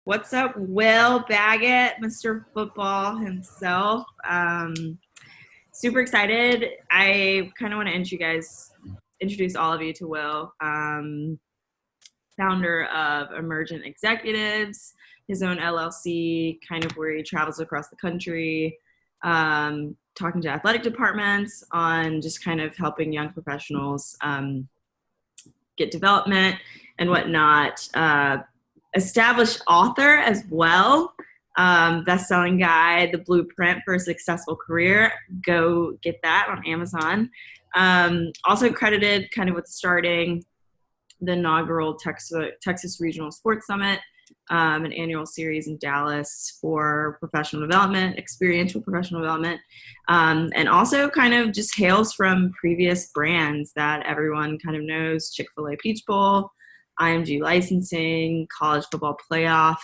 What's up, Will Baggett, Mr. Football himself? Super excited. I kind of want to introduce all of you to Will, founder of Emergent Executives, his own LLC, kind of where he travels across the country, talking to athletic departments on just kind of helping young professionals get development and whatnot. Established author as well, best-selling guide, The Blueprint for a Successful Career. Go get that on Amazon. Also credited kind of with starting the inaugural Texas Regional Sports Summit, an annual series in Dallas for professional development, experiential professional development, and also kind of just hails from previous brands that everyone kind of knows: Chick-fil-A Peach Bowl, IMG licensing, college football playoff.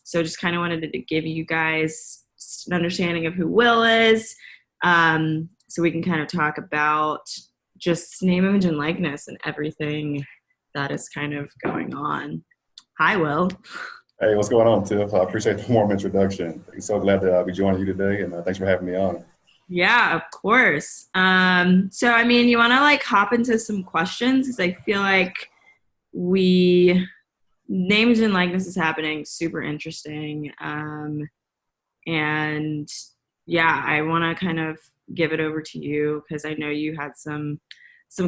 So just kind of wanted to give you guys an understanding of who Will is, so we can kind of talk about just name, image, and likeness and everything that is kind of going on. Hi, Will. Hey, what's going on, Tiff? I appreciate the warm introduction. I'm so glad to be joining you today, and thanks for having me on. Yeah, of course. So, I mean, you want to hop into some questions because I feel like names and likeness is happening, super interesting. And yeah, I want to kind of give it over to you because I know you had some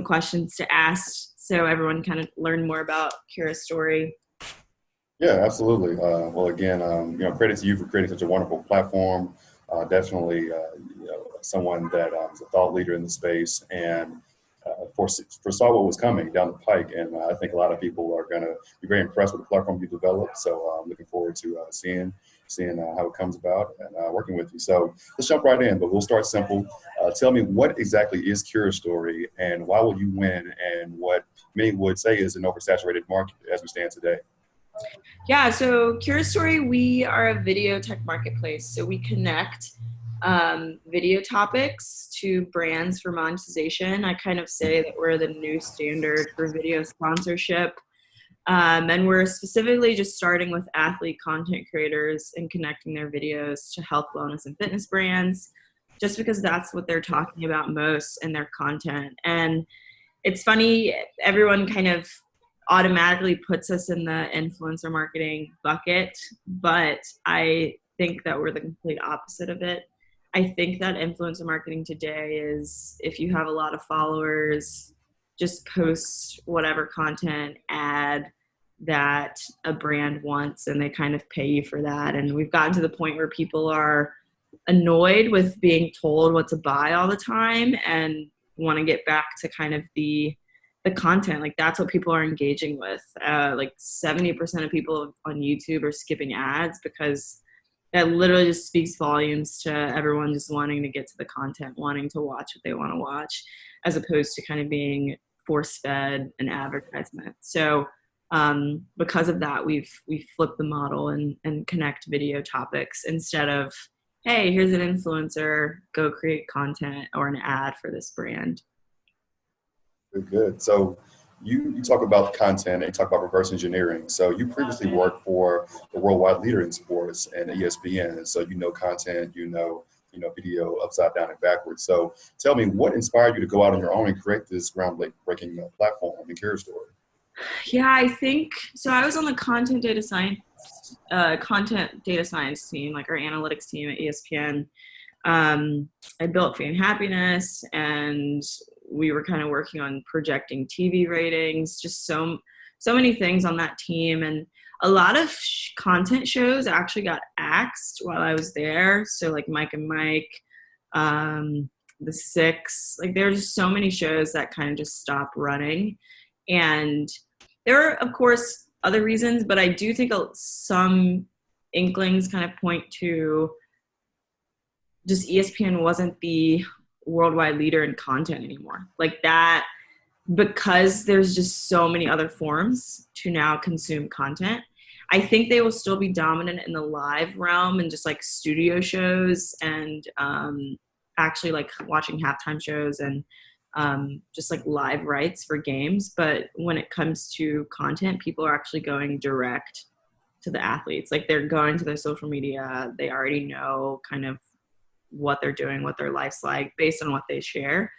questions to ask, so everyone kind of learn more about Curastory. Yeah, absolutely. Well, again, credit to you for creating such a wonderful platform. Definitely, someone that is a thought leader in the space and foresaw what was coming down the pike. And I think a lot of people are going to be very impressed with the platform you developed. So I'm looking forward to seeing how it comes about and working with you. So let's jump right in, but we'll start simple. Tell me, what exactly is Curastory and why will you win, and what many would say is an oversaturated market as we stand today? Yeah, so Curastory, we are a video tech marketplace. So we connect video topics to brands for monetization. I kind of say that we're the new standard for video sponsorship. And we're specifically just starting with athlete content creators and connecting their videos to health, wellness, and fitness brands, just because that's what they're talking about most in their content. And it's funny, everyone kind of automatically puts us in the influencer marketing bucket, but I think that we're the complete opposite of it. I think that influencer marketing today is, if you have a lot of followers, just post whatever content ad that a brand wants and they kind of pay you for that. And we've gotten to the point where people are annoyed with being told what to buy all the time and want to get back to kind of the content. Like, that's what people are engaging with. 70% of people on YouTube are skipping ads because that literally just speaks volumes to everyone just wanting to get to the content, wanting to watch what they want to watch, as opposed to kind of being force-fed an advertisement. So because of that, we've flipped the model and connect video topics instead of, hey, here's an influencer, go create content or an ad for this brand. Good. So you talk about content and you talk about reverse engineering. So you previously worked for the worldwide leader in sports and ESPN. So you know content, video upside down and backwards. So tell me, what inspired you to go out on your own and create this groundbreaking platform in Curastory? Yeah, I think so. I was on the content data science team, like our analytics team at ESPN. I built Fan Happiness, and we were kind of working on projecting TV ratings, just so many things on that team. And a lot of content shows actually got axed while I was there. So like Mike and Mike, The Six, like there were just so many shows that kind of just stopped running. And there are, of course, other reasons, but I do think some inklings kind of point to just ESPN wasn't the worldwide leader in content anymore. Like that, because there's just so many other forms to now consume content. I think they will still be dominant in the live realm and just like studio shows and actually like watching halftime shows and just like live rights for games. But when it comes to content, people are actually going direct to the athletes. Like they're going to their social media, they already know kind of what they're doing, what their life's like based on what they share.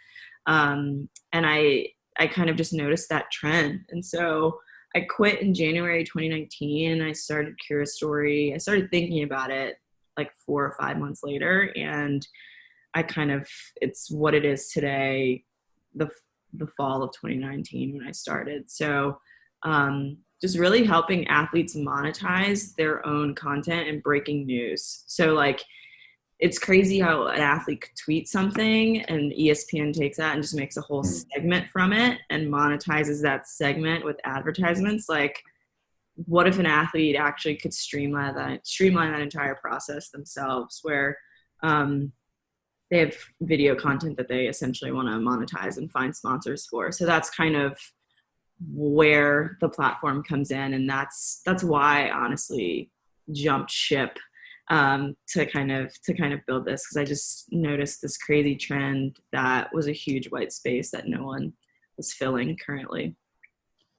And I kind of just noticed that trend. And so I quit in January 2019. I started Curastory. I started thinking about it like 4 or 5 months later, and I kind of, it's what it is today, the the fall of 2019 when I started. So just really helping athletes monetize their own content and breaking news. So like it's crazy how an athlete could tweet something and ESPN takes that and just makes a whole Mm. segment from it and monetizes that segment with advertisements. Like, what if an athlete actually could streamline that entire process themselves, where um, they have video content that they essentially want to monetize and find sponsors for. So that's kind of where the platform comes in, and that's why I honestly jumped ship to kind of build this, because I just noticed this crazy trend that was a huge white space that no one was filling currently.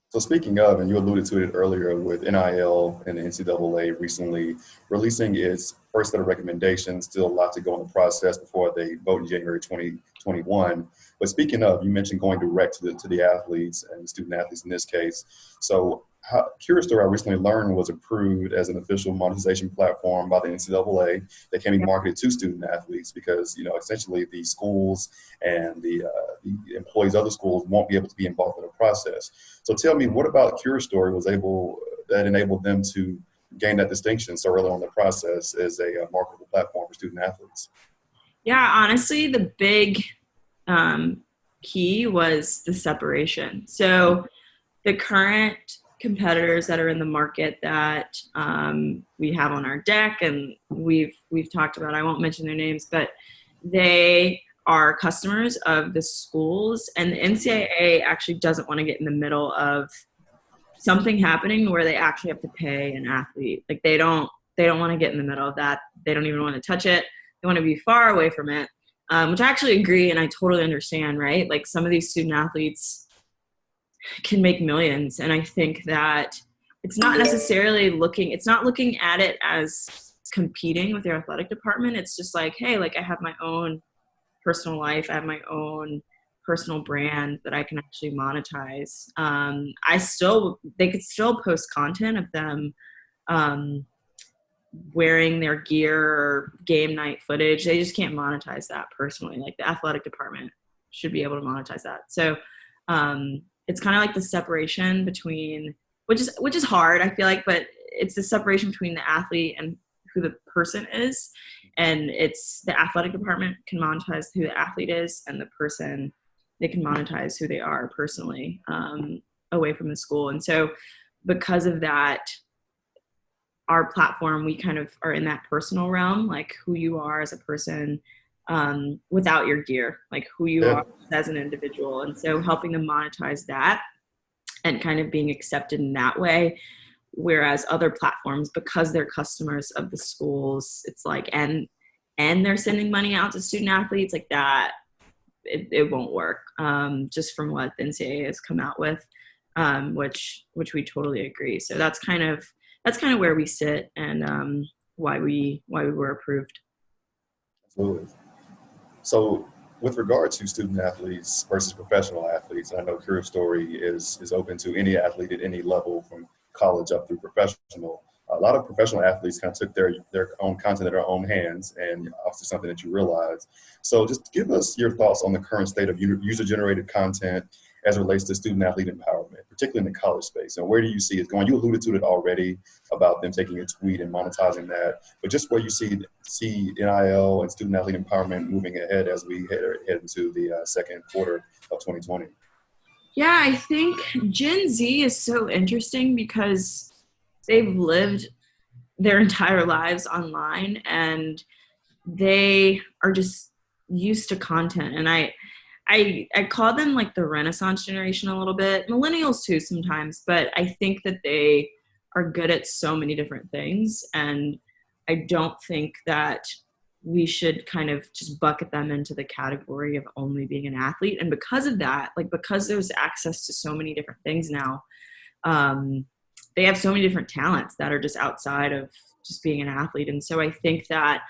So speaking of, and you alluded to it earlier with NIL and the NCAA recently releasing its first set of recommendations, still a lot to go in the process before they vote in January 2021. But speaking of, you mentioned going direct to the athletes and student athletes in this case. So Curastory, I recently learned, was approved as an official monetization platform by the NCAA that can be marketed to student athletes because, essentially the schools and the employees of the schools won't be able to be involved in the process. So tell me, what about Curastory that enabled them to gain that distinction so early on in the process as a marketable platform for student athletes? Yeah, honestly, the big key was the separation. So the current competitors that are in the market that we have on our deck and we've talked about, I won't mention their names, but they are customers of the schools, and the NCAA actually doesn't want to get in the middle of something happening where they actually have to pay an athlete. Like they don't want to get in the middle of that. They don't even want to touch it. They want to be far away from it, which I actually agree and I totally understand, right? Like some of these student athletes can make millions, and I think that it's not looking at it as competing with your athletic department. It's just like, hey, like I have my own personal life. I have my own personal brand that I can actually monetize. They could still post content of them um, wearing their gear or game night footage. They just can't monetize that personally. Like the athletic department should be able to monetize that. So it's kind of like the separation between, which is hard, I feel like, but it's the separation between the athlete and who the person is. And it's the athletic department can monetize who the athlete is, and the person, they can monetize who they are personally away from the school. And so because of that, our platform, we kind of are in that personal realm, like who you are as a person without your gear, like who you Yeah. are as an individual. And so helping them monetize that and kind of being accepted in that way. Whereas other platforms, because they're customers of the schools, it's like, and they're sending money out to student athletes like that, it won't work. Just from what the NCAA has come out with, which we totally agree. So that's kind of where we sit, and why we were approved. Absolutely. So with regard to student athletes versus professional athletes, I know Career Story is open to any athlete at any level from college up through professional. A lot of professional athletes kind of took their own content in their own hands, and obviously something that you realize. So just give us your thoughts on the current state of user-generated content as it relates to student athlete empowerment, particularly in the college space. And where do you see it going? You alluded to it already about them taking a tweet and monetizing that, but just where you see NIL and student athlete empowerment moving ahead as we head into the second quarter of 2020. Yeah, I think Gen Z is so interesting because they've lived their entire lives online, and they are just used to content. And I call them like the Renaissance generation a little bit, millennials too sometimes, but I think that they are good at so many different things. And I don't think that we should kind of just bucket them into the category of only being an athlete. And because of that, like because there's access to so many different things now, um, they have so many different talents that are just outside of just being an athlete. And so I think that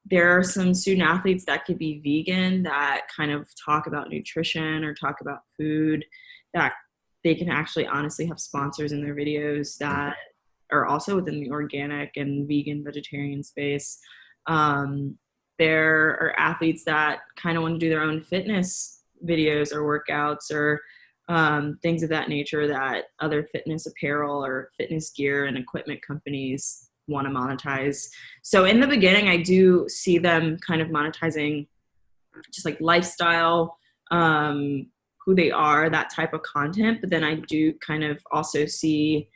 there are some student athletes that could be vegan that kind of talk about nutrition or talk about food, that they can actually honestly have sponsors in their videos that are also within the organic and vegan vegetarian space. Um, there are athletes that kind of want to do their own fitness videos or workouts or things of that nature that other fitness apparel or fitness gear and equipment companies want to monetize. So in the beginning, I do see them kind of monetizing just like lifestyle, who they are, that type of content. But then I do kind of also see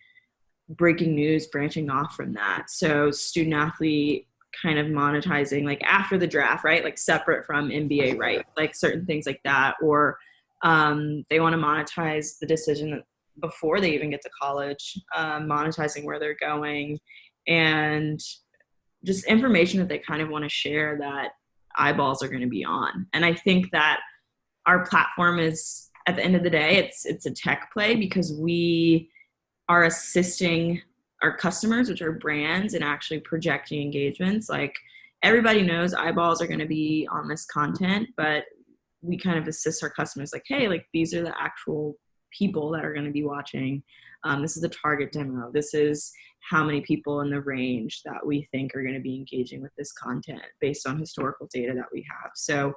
breaking news branching off from that. So student athlete kind of monetizing like after the draft, right? Like separate from NBA, right? Like certain things like that. Or they want to monetize the decision before they even get to college, monetizing where they're going, and just information that they kind of want to share that eyeballs are going to be on. And I think that our platform is, at the end of the day, it's a tech play because we are assisting our customers, which are brands, and actually projecting engagements. Like everybody knows eyeballs are going to be on this content, but we kind of assist our customers like, hey, like these are the actual people that are going to be watching. This is the target demo. This is how many people in the range that we think are going to be engaging with this content based on historical data that we have. So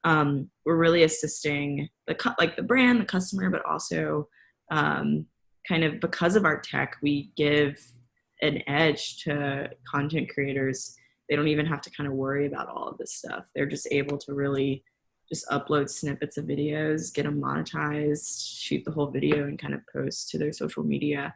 we're really assisting the brand, the customer, but also kind of because of our tech, we give an edge to content creators. They don't even have to kind of worry about all of this stuff. They're just able to really just upload snippets of videos, get them monetized, shoot the whole video, and kind of post to their social media.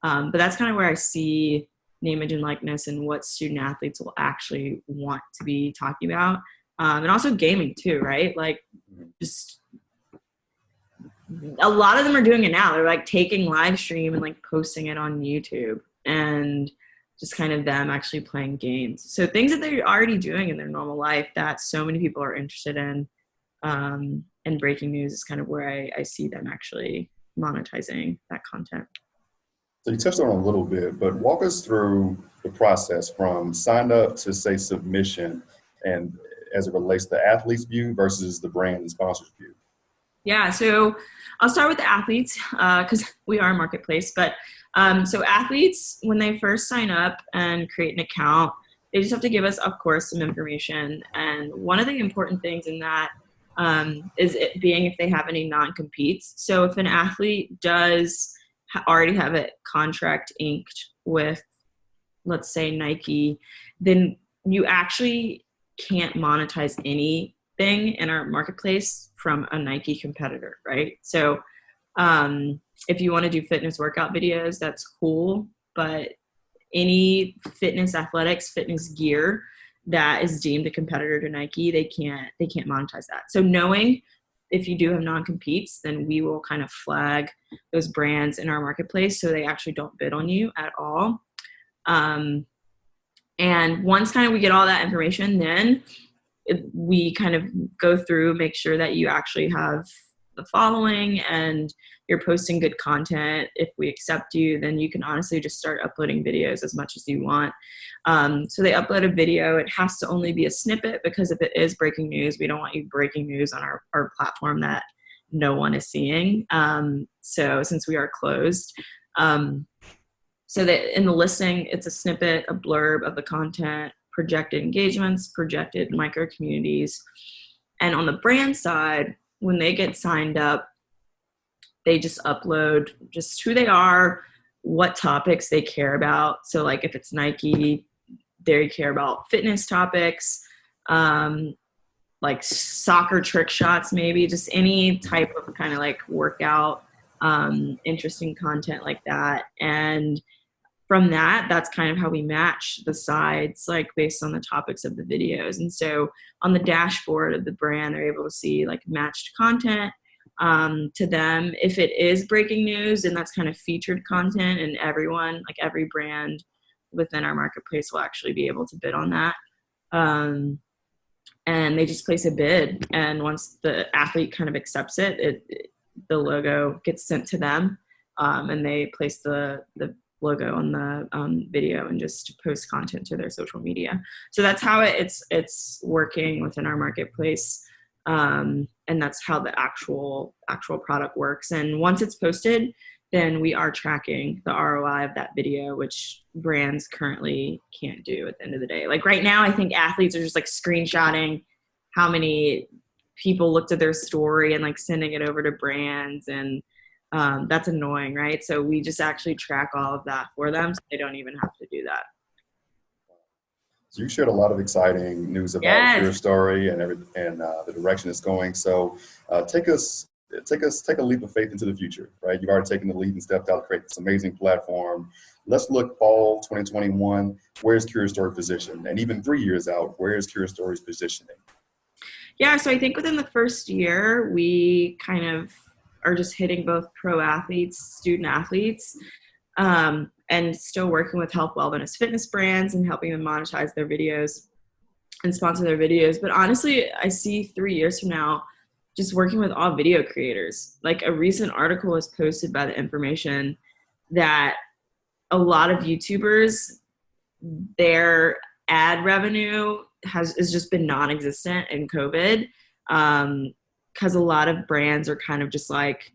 But that's kind of where I see name, image, and likeness and what student athletes will actually want to be talking about. And also gaming too, right? Like just a lot of them are doing it now. They're like taking live stream and like posting it on YouTube and just kind of them actually playing games. So things that they're already doing in their normal life that so many people are interested in. And breaking news is kind of where I see them actually monetizing that content. So you touched on it a little bit, but walk us through the process from sign up to say submission, and as it relates to the athlete's view versus the brand and sponsor's view. Yeah, so I'll start with the athletes because we are a marketplace. But so athletes, when they first sign up and create an account, they just have to give us, of course, some information. And one of the important things in that is it being if they have any non-competes. So if an athlete does already have a contract inked with, let's say, Nike, then you actually can't monetize anything in our marketplace from a Nike competitor, right? So if you want to do fitness workout videos, that's cool, but any fitness athletics, fitness gear that is deemed a competitor to Nike, they can't monetize that. So knowing if you do have non-competes, then we will kind of flag those brands in our marketplace so they actually don't bid on you at all. And once kind of we get all that information, then we kind of go through, make sure that you actually have the following and you're posting good content. If we accept you, then you can honestly just start uploading videos as much as you want. So they upload a video. It has to only be a snippet because if it is breaking news, we don't want you breaking news on our platform that no one is seeing. So since we are closed, so that in the listing, it's a snippet, a blurb of the content, projected engagements, projected micro communities. And on the brand side, when they get signed up, they just upload just who they are, what topics they care about. So like if it's Nike, they care about fitness topics, like soccer trick shots, maybe just any type of kind of like workout, interesting content like that. And from that, that's kind of how we match the sides, like based on the topics of the videos. And so on the dashboard of the brand, they're able to see like matched content to them. If it is breaking news, and that's kind of featured content, and everyone, like every brand within our marketplace will actually be able to bid on that. And they just place a bid. And once the athlete kind of accepts it, the logo gets sent to them. And they place the logo on the video and just post content to their social media. So that's how it's working within our marketplace. And that's how the actual product works. And once it's posted, then we are tracking the ROI of that video, which brands currently can't do at the end of the day. Like right now, I think athletes are just like screenshotting how many people looked at their story and like sending it over to brands, and that's annoying, right? So we just actually track all of that for them, so they don't even have to do that. So you shared a lot of exciting news about Yes. Curastory and the direction it's going. So take a leap of faith into the future, right? You've already taken the lead and stepped out to create this amazing platform. Let's look fall 2021. Where's Curastory positioned? And even 3 years out, where is Curastory's positioning? Yeah, so I think within the first year, we kind of are just hitting both pro athletes, student athletes, and still working with health, wellness, fitness brands and helping them monetize their videos and sponsor their videos. But honestly, I see 3 years from now just working with all video creators. Like a recent article was posted by The Information that a lot of YouTubers, their ad revenue has just been non-existent in COVID, because a lot of brands are kind of just like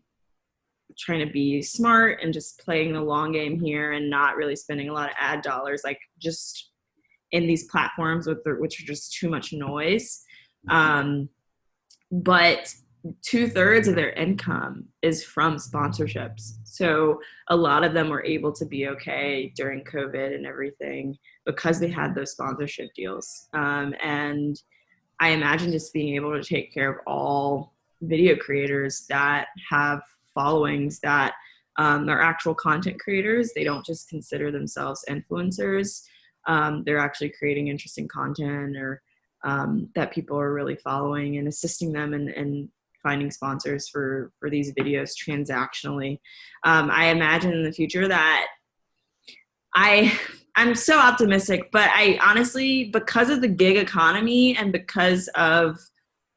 trying to be smart and just playing the long game here and not really spending a lot of ad dollars, like just in these platforms which are just too much noise. But 2/3 of their income is from sponsorships. So a lot of them were able to be okay during COVID and everything because they had those sponsorship deals. And I imagine just being able to take care of all video creators that have followings that are actual content creators. They don't just consider themselves influencers. They're actually creating interesting content or that people are really following and assisting them in finding sponsors for these videos transactionally. I imagine in the future that I'm so optimistic, but I honestly, because of the gig economy and because of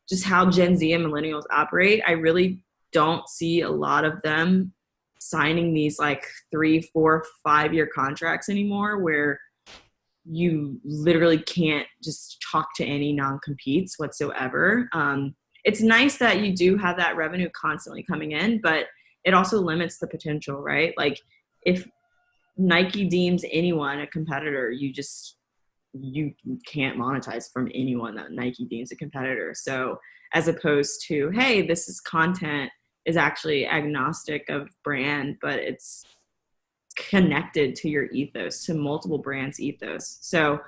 just how Gen Z and millennials operate, I really don't see a lot of them signing these like 3, 4, 5 year contracts anymore where you literally can't just talk to any non-competes whatsoever. It's nice that you do have that revenue constantly coming in, but it also limits the potential, right? Like if Nike deems anyone a competitor, you can't monetize from anyone that Nike deems a competitor. So as opposed to, hey, this is content is actually agnostic of brand, but it's connected to your ethos, to multiple brands' ethos. So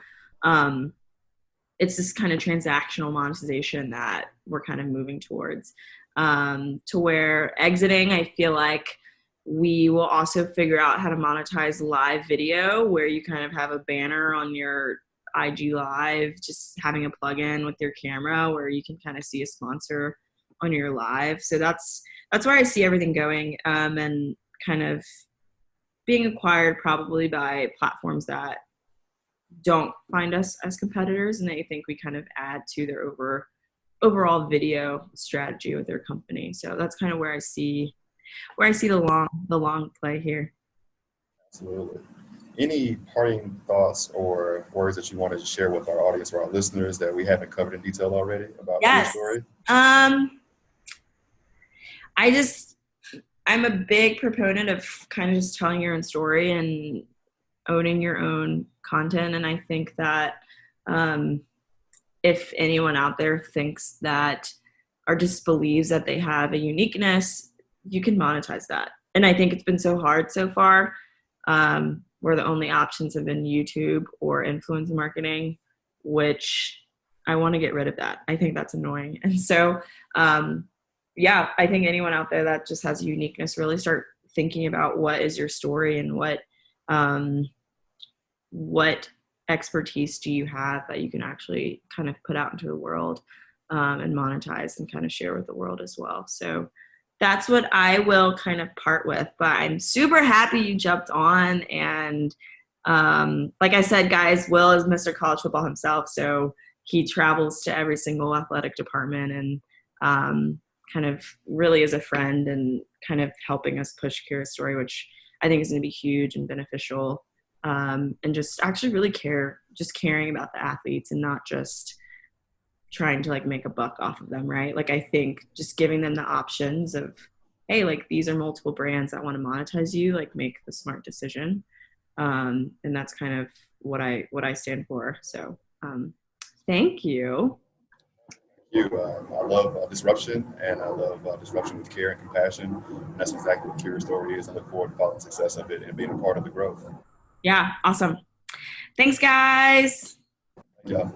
it's this kind of transactional monetization that we're kind of moving towards, to where exiting, I feel like we will also figure out how to monetize live video where you kind of have a banner on your IG live, just having a plugin with your camera where you can kind of see a sponsor on your live. So that's where I see everything going, and kind of being acquired probably by platforms that don't find us as competitors and they think we kind of add to their overall video strategy with their company. So that's kind of where I see the long play here. Absolutely. Any parting thoughts or words that you wanted to share with our audience or our listeners that we haven't covered in detail already about your Yes. story? I'm a big proponent of kind of just telling your own story and owning your own content. And I think that if anyone out there thinks that or just believes that they have a uniqueness, you can monetize that. And I think it's been so hard so far, where the only options have been YouTube or influencer marketing, which I want to get rid of that. I think that's annoying. And so, yeah, I think anyone out there that just has a uniqueness, really start thinking about what is your story and what expertise do you have that you can actually kind of put out into the world, and monetize and kind of share with the world as well. So that's what I will kind of part with, but I'm super happy you jumped on. And like I said, guys, Will is Mr. College Football himself. So he travels to every single athletic department and kind of really is a friend and kind of helping us push Curastory, which I think is going to be huge and beneficial. And just actually really just caring about the athletes and not just trying to like make a buck off of them, right? Like I think just giving them the options of, hey, like these are multiple brands that want to monetize you, like make the smart decision. And that's kind of what I stand for. So thank you. You, I love disruption, and I love disruption with care and compassion. And that's exactly what Curastory is. I look forward to following the success of it and being a part of the growth. Yeah, awesome. Thanks, guys. Yeah.